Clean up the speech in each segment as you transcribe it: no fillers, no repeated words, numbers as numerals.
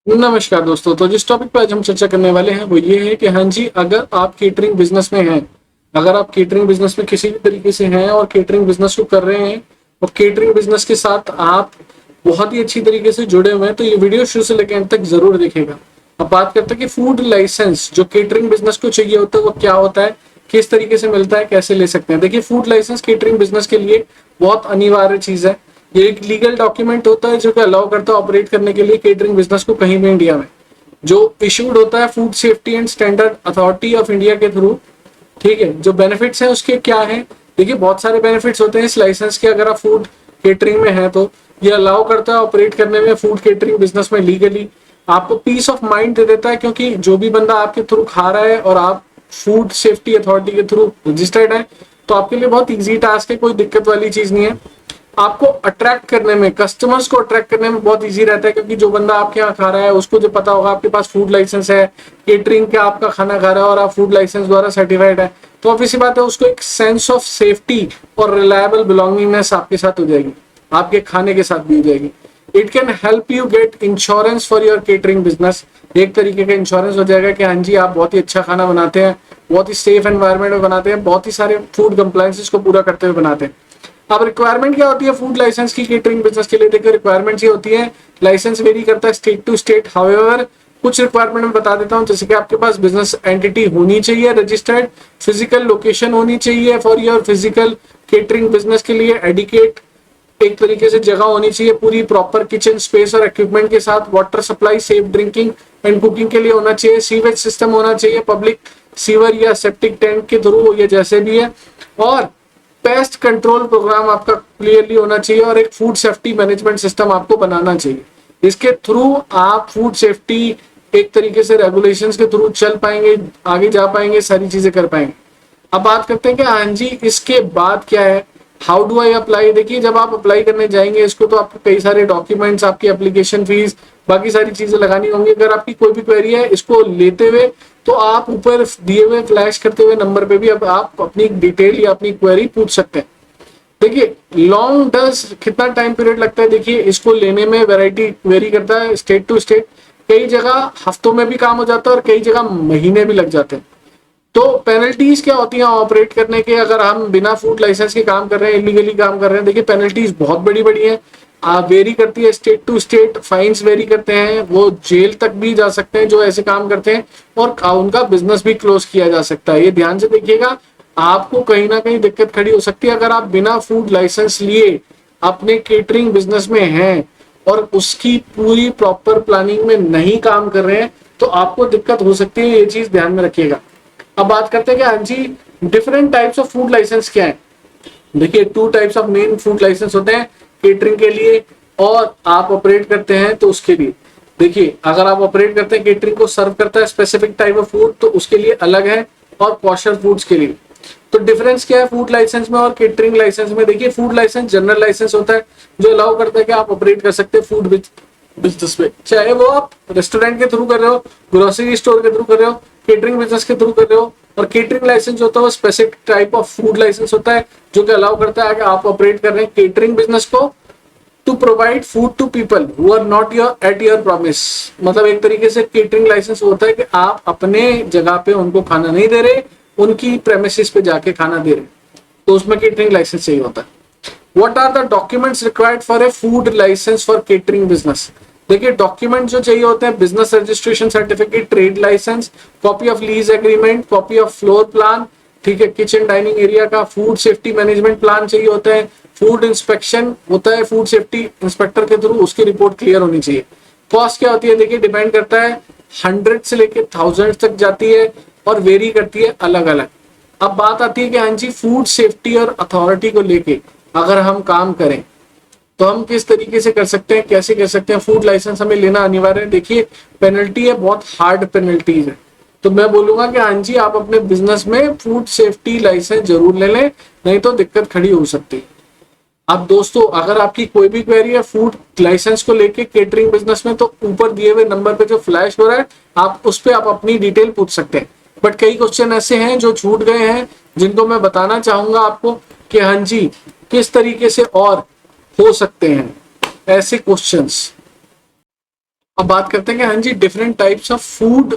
नमस्कार दोस्तों। तो जिस टॉपिक पर आज हम चर्चा करने वाले हैं वो ये है कि हाँ जी, अगर आप केटरिंग बिजनेस में हैं, अगर आप केटरिंग बिजनेस में किसी भी तरीके से हैं और केटरिंग बिजनेस को कर रहे हैं और केटरिंग बिजनेस के साथ आप बहुत ही अच्छी तरीके से जुड़े हुए हैं, तो ये वीडियो शुरू से लेकर अंत तक जरूर देखेगा। अब बात करते हैं कि फूड लाइसेंस जो केटरिंग बिजनेस को चाहिए होता है वो क्या होता है, किस तरीके से मिलता है, कैसे ले सकते हैं। देखिए, फूड लाइसेंस केटरिंग बिजनेस के लिए बहुत अनिवार्य चीज है। ये एक लीगल डॉक्यूमेंट होता है जो कि अलाउ करता है ऑपरेट करने के लिए केटरिंग बिजनेस को कहीं भी इंडिया में, जो इशूड होता है food safety and standard authority of India के थ्रू। ठीक है, जो बेनिफिट्स हैं उसके क्या है। देखिए, बहुत सारे बेनिफिट्स होते हैं इस लाइसेंस के। अगर आप फूड केटरिंग में हैं तो ये अलाउ करता है ऑपरेट करने में फूड केटरिंग बिजनेस में लीगली। आपको पीस ऑफ माइंड दे देता है, क्योंकि जो भी बंदा आपके थ्रू खा रहा है और आप फूड सेफ्टी अथॉरिटी के थ्रू रजिस्टर्ड है, तो आपके लिए बहुत इजी टास्क है, कोई दिक्कत वाली चीज नहीं है। आपको अट्रैक्ट करने में, कस्टमर्स को अट्रैक्ट करने में बहुत इजी रहता है, क्योंकि जो बंदा आपके यहाँ खा रहा है उसको जो पता होगा आपके पास फूड लाइसेंस है, केटरिंग का आपका खाना खा रहा है और आप फूड लाइसेंस द्वारा सर्टिफाइड है, तो ऑब्वियसली बात है उसको एक सेंस ऑफ सेफ्टी और रिलायबल बिलोंगिंगनेस आपके साथ हो जाएगी, आपके खाने के साथ भी हो जाएगी। It can help you get insurance for your catering business. एक तरीके का इंश्योरेंस हो जाएगा कि हाँ जी, आप बहुत ही अच्छा खाना बनाते हैं, बहुत ही सेफ एनवायरनमेंट में बनाते हैं, बहुत ही सारे फूड कंप्लायंसेस को पूरा करते हुए बनाते हैं। अब रिक्वायरमेंट क्या होती है फूड लाइसेंस की केटरिंग बिजनेस के लिए? देखिए, रिक्वायरमेंट ये होती है, लाइसेंस वेरी करता है स्टेट टू स्टेट। हाउएवर कुछ रिक्वायरमेंट में बता देता हूं, जैसे कि आपके पास बिजनेस एंटिटी होनी चाहिए रजिस्टर्ड, फिजिकल लोकेशन होनी चाहिए for your physical catering business के लिए, एडिकेट एक तरीके से जगह होनी चाहिए, पूरी प्रॉपर किचन स्पेस और इक्विपमेंट के साथ, water supply safe drinking and cooking के लिए होना चाहिए, सीवेज सिस्टम होना चाहिए पब्लिक सीवर या सेप्टिक टैंक के थ्रू, ये जैसे भी है, और पेस्ट कंट्रोल प्रोग्राम आपका क्लियरली होना चाहिए, और एक फूड सेफ्टी मैनेजमेंट सिस्टम आपको बनाना चाहिए। इसके थ्रू आप फूड सेफ्टी एक तरीके से रेगुलेशंस के थ्रू चल पाएंगे, आगे जा पाएंगे, सारी चीजें कर पाएंगे। अब बात करते हैं कि हाँ जी, इसके बाद क्या है, हाउ डू आई अप्लाई। देखिए, जब आप अप्लाई करने जाएंगे इसको, तो आपको कई सारे डॉक्यूमेंट्स, आपकी एप्लीकेशन फीस, बाकी सारी चीजें लगानी होंगी। अगर आपकी कोई भी क्वेरी है इसको लेते हुए, तो आप ऊपर दिए हुए फ्लैश करते हुए नंबर पे भी अब आप अपनी डिटेल या अपनी क्वेरी पूछ सकते हैं। देखिए, लॉन्ग डज कितना टाइम पीरियड लगता है, देखिए इसको लेने में वैरायटी वेरी करता है स्टेट टू स्टेट। कई जगह हफ्तों में भी काम हो जाता है और कई जगह महीने भी लग जाते हैं। तो पेनल्टीज क्या होती हैं ऑपरेट करने के, अगर हम बिना फूड लाइसेंस के काम कर रहे हैं, इलीगली काम कर रहे हैं? देखिए, पेनल्टीज बहुत बड़ी बड़ी है, वेरी करती है state to state, fines vary करते हैं, वो जेल तक भी जा सकते हैं जो ऐसे काम करते हैं, और उनका बिजनेस भी क्लोज किया जा सकता है। ये ध्यान से देखिएगा, आपको कहीं ना कहीं दिक्कत खड़ी हो सकती है अगर आप बिना फूड लाइसेंस लिए अपने केटरिंग बिजनेस में हैं और उसकी पूरी प्रॉपर प्लानिंग में नहीं काम कर रहे हैं, तो आपको दिक्कत हो सकती है, ये चीज ध्यान में रखिएगा। अब बात करते हैं कि हाँ जी, different types of food licence क्या है। देखिए, two types of main food licence होते हैं, केटरिंग के लिए और आप ऑपरेट करते हैं तो उसके लिए। देखिए, अगर आप ऑपरेट करते हैं, केटरिंग को सर्व करता है स्पेसिफिक टाइप ऑफ फूड, तो उसके लिए अलग है, और कॉशर फूड्स के लिए। तो डिफरेंस क्या है फूड लाइसेंस में और केटरिंग लाइसेंस में? देखिए, फूड लाइसेंस जनरल लाइसेंस होता है जो अलाउ करता है कि आप ऑपरेट कर सकते हैं फूड बिजनेस में, चाहे वो आप रेस्टोरेंट के थ्रू कर रहे हो, ग्रोसरी स्टोर के थ्रू कर रहे हो, केटरिंग बिजनेस के थ्रू कर रहे हो। और केटरिंग लाइसेंस होता है वो specific type of food license होता है जो कि अलाउ करता है कि आप ऑपरेट कर रहे हैं केटरिंग बिजनेस को to provide food to people who are not your at your promise. मतलब एक तरीके से केटरिंग लाइसेंस होता है कि आप अपने जगह पे उनको खाना नहीं दे रहे, उनकी प्रेमिसेस पे जाके खाना दे रहे, तो उसमें केटरिंग लाइसेंस चाहिए होता है। What are the documents required for a food license for catering business? देखिए, डॉक्यूमेंट जो चाहिए होते हैं, business registration certificate, trade license, copy of lease agreement, copy of floor plan, ठीक है, किचन डाइनिंग एरिया का, फूड सेफ्टी मैनेजमेंट प्लान चाहिए होता है, फूड इंस्पेक्शन होता है फूड सेफ्टी इंस्पेक्टर के थ्रू, उसकी रिपोर्ट क्लियर होनी चाहिए। कॉस्ट क्या होती है? देखिए, डिपेंड करता है, 100 से लेके 1000 तक जाती है और वेरी करती है अलग अलग। अब बात आती है कि हाँ जी, फूड सेफ्टी और अथॉरिटी को लेके अगर हम काम करें तो हम किस तरीके से कर सकते हैं, कैसे कर सकते हैं। फूड लाइसेंस हमें लेना अनिवार्य है। देखिए, पेनल्टी है, बहुत हार्ड पेनल्टीज है, तो मैं बोलूंगा कि हाँ जी, आप अपने बिजनेस में फूड सेफ्टी लाइसेंस जरूर ले लें, नहीं तो दिक्कत खड़ी हो सकती है। अब दोस्तों, अगर आपकी कोई भी क्वेरी है फूड लाइसेंस को लेके केटरिंग बिजनेस में, तो ऊपर दिए हुए नंबर पे जो फ्लैश हो रहा है, आप उस पर आप अपनी डिटेल पूछ सकते हैं। बट कई क्वेश्चन ऐसे हैं जो छूट गए हैं, जिनको मैं बताना चाहूंगा आपको कि हाँ जी, किस तरीके से और हो सकते हैं ऐसे क्वेश्चंस। अब बात करते हैं कि हाँ जी different types of food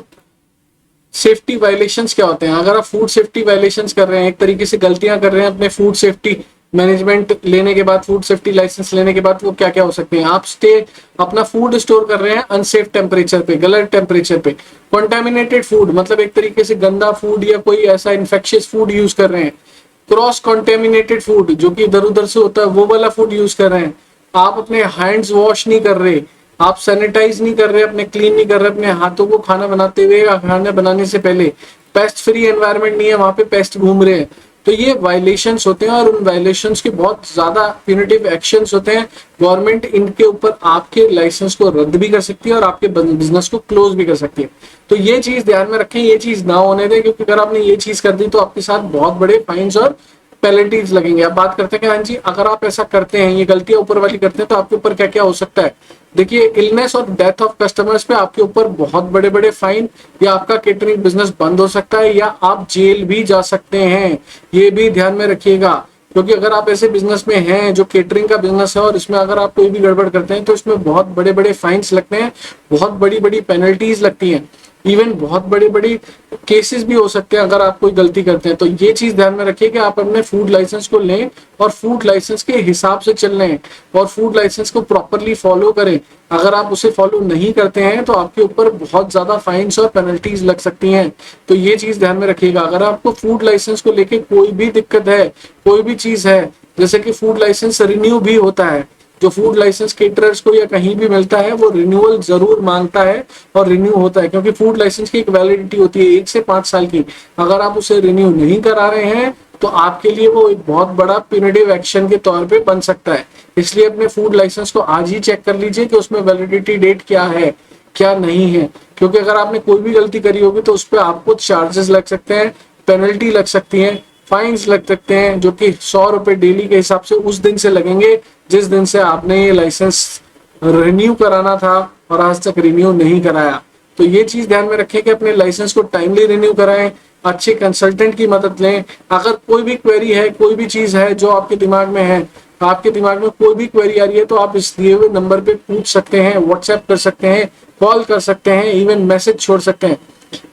safety violations क्या होते हैं। अगर आप फूड सेफ्टी वायलेशंस कर रहे हैं, एक तरीके से गलतियां कर रहे हैं अपने फूड सेफ्टी मैनेजमेंट लेने के बाद, फूड सेफ्टी लाइसेंस लेने के बाद, वो क्या क्या हो सकते हैं। आप अपना फूड स्टोर कर रहे हैं अनसेफ टेम्परेचर पे, गलत टेम्परेचर पे। कॉन्टेमिनेटेड फूड मतलब एक तरीके से गंदा फूड या कोई ऐसा इन्फेक्शियस फूड यूज कर रहे हैं। क्रॉस कॉन्टेमिनेटेड फूड जो कि इधर उधर से होता है वो वाला फूड यूज कर रहे हैं। आप अपने हैंड्स वॉश नहीं कर रहे, आप सैनिटाइज नहीं कर रहे, अपने क्लीन नहीं कर रहे अपने हाथों को खाना बनाते हुए या खाना बनाने से पहले। पेस्ट फ्री एनवायरनमेंट नहीं है, वहां पे पेस्ट घूम रहे हैं। तो ये वायलेशंस होते हैं और उन वायलेशंस के बहुत ज्यादा प्यूनिटिव एक्शंस होते हैं। गवर्नमेंट इनके ऊपर आपके लाइसेंस को रद्द भी कर सकती है और आपके बिजनेस को क्लोज भी कर सकती है। तो ये चीज ध्यान में रखें, ये चीज ना होने दें, क्योंकि अगर आपने ये चीज कर दी तो आपके साथ बहुत बड़े फाइन्स और पेनल्टीज लगेंगे। अब बात करते हैं कि हाँ जी अगर आप ऐसा करते हैं, ये गलतियां ऊपर वाली करते हैं, तो आपके ऊपर क्या क्या हो सकता है। देखिए, इलनेस और डेथ ऑफ कस्टमर्स पे आपके ऊपर बहुत बड़े बड़े फाइन, या आपका केटरिंग बिजनेस बंद हो सकता है, या आप जेल भी जा सकते हैं। ये भी ध्यान में रखिएगा, क्योंकि अगर आप ऐसे बिजनेस में हैं जो केटरिंग का बिजनेस है और इसमें अगर आप कोई भी गड़बड़ करते हैं तो इसमें बहुत बड़े बड़े फाइन्स लगते हैं, बहुत बड़ी बड़ी पेनल्टीज लगती हैं, इवन बहुत बड़ी बड़ी केसेस भी हो सकते हैं अगर आप कोई गलती करते हैं। तो ये चीज ध्यान में रखिए कि आप अपने फूड लाइसेंस को लें और फूड लाइसेंस के हिसाब से चल रहे हैं और फूड लाइसेंस को प्रॉपरली फॉलो करें। अगर आप उसे फॉलो नहीं करते हैं तो आपके ऊपर बहुत ज्यादा फाइन्स और पेनल्टीज लग सकती हैं। तो ये चीज ध्यान में रखिएगा। अगर आपको फूड लाइसेंस को लेके कोई भी दिक्कत है, कोई भी चीज है, जैसे कि फूड लाइसेंस रिन्यू भी होता है, जो फूड लाइसेंस केटरर्स को या कहीं भी मिलता है वो रिन्यूअल जरूर मांगता है और रिन्यू होता है, क्योंकि फूड लाइसेंस की एक वैलिडिटी होती है 1 से 5 साल की। अगर आप उसे रिन्यू नहीं करा रहे हैं तो आपके लिए वो एक बहुत बड़ा प्यूनिटिव एक्शन के तौर पे बन सकता है। इसलिए अपने फूड लाइसेंस को आज ही चेक कर लीजिए कि उसमें वैलिडिटी डेट क्या है, क्या नहीं है, क्योंकि अगर आपने कोई भी गलती करी होगी तो उस पर आपको चार्जेस लग सकते हैं, पेनल्टी लग सकती है, फाइन्स लग सकते हैं, जो कि 100 रुपए डेली के हिसाब से उस दिन से लगेंगे जिस दिन से आपने ये लाइसेंस रिन्यू कराना था और आज तक रिन्यू नहीं कराया। तो ये चीज ध्यान में रखें कि अपने लाइसेंस को टाइमली रिन्यू कराएं, अच्छे कंसल्टेंट की मदद लें। अगर कोई भी क्वेरी है, कोई भी चीज है जो आपके दिमाग में है, आपके दिमाग में कोई भी क्वेरी आ रही है, तो आप इस दिए हुए नंबर पे पूछ सकते हैं, व्हाट्सएप कर सकते हैं, कॉल कर सकते हैं, इवन मैसेज छोड़ सकते हैं।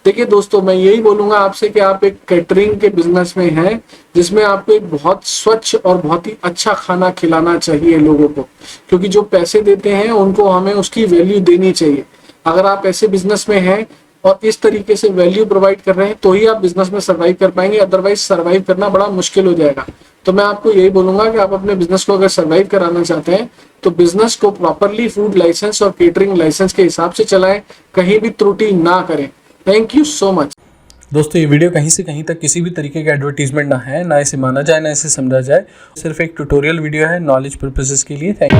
देखिए दोस्तों, मैं यही बोलूंगा आपसे कि आप एक कैटरिंग के बिजनेस में हैं जिसमें आपको एक बहुत स्वच्छ और बहुत ही अच्छा खाना खिलाना चाहिए लोगों को, क्योंकि जो पैसे देते हैं उनको हमें उसकी वैल्यू देनी चाहिए। अगर आप ऐसे बिजनेस में हैं और इस तरीके से वैल्यू प्रोवाइड कर रहे हैं तो ही आप बिजनेस में सर्वाइव कर पाएंगे, अदरवाइज सर्वाइव करना बड़ा मुश्किल हो जाएगा। तो मैं आपको यही बोलूंगा कि आप अपने बिजनेस को अगर सर्वाइव कराना चाहते हैं तो बिजनेस को प्रॉपरली फूड लाइसेंस और केटरिंग लाइसेंस के हिसाब से चलाएं, कहीं भी त्रुटि ना करें। Thank you so much. दोस्तों, ये वीडियो कहीं से कहीं तक किसी भी तरीके का एडवर्टीजमेंट ना है, ना इसे माना जाए, ना इसे समझा जाए। सिर्फ एक ट्यूटोरियल वीडियो है नॉलेज पर्पसेस के लिए। Thank you.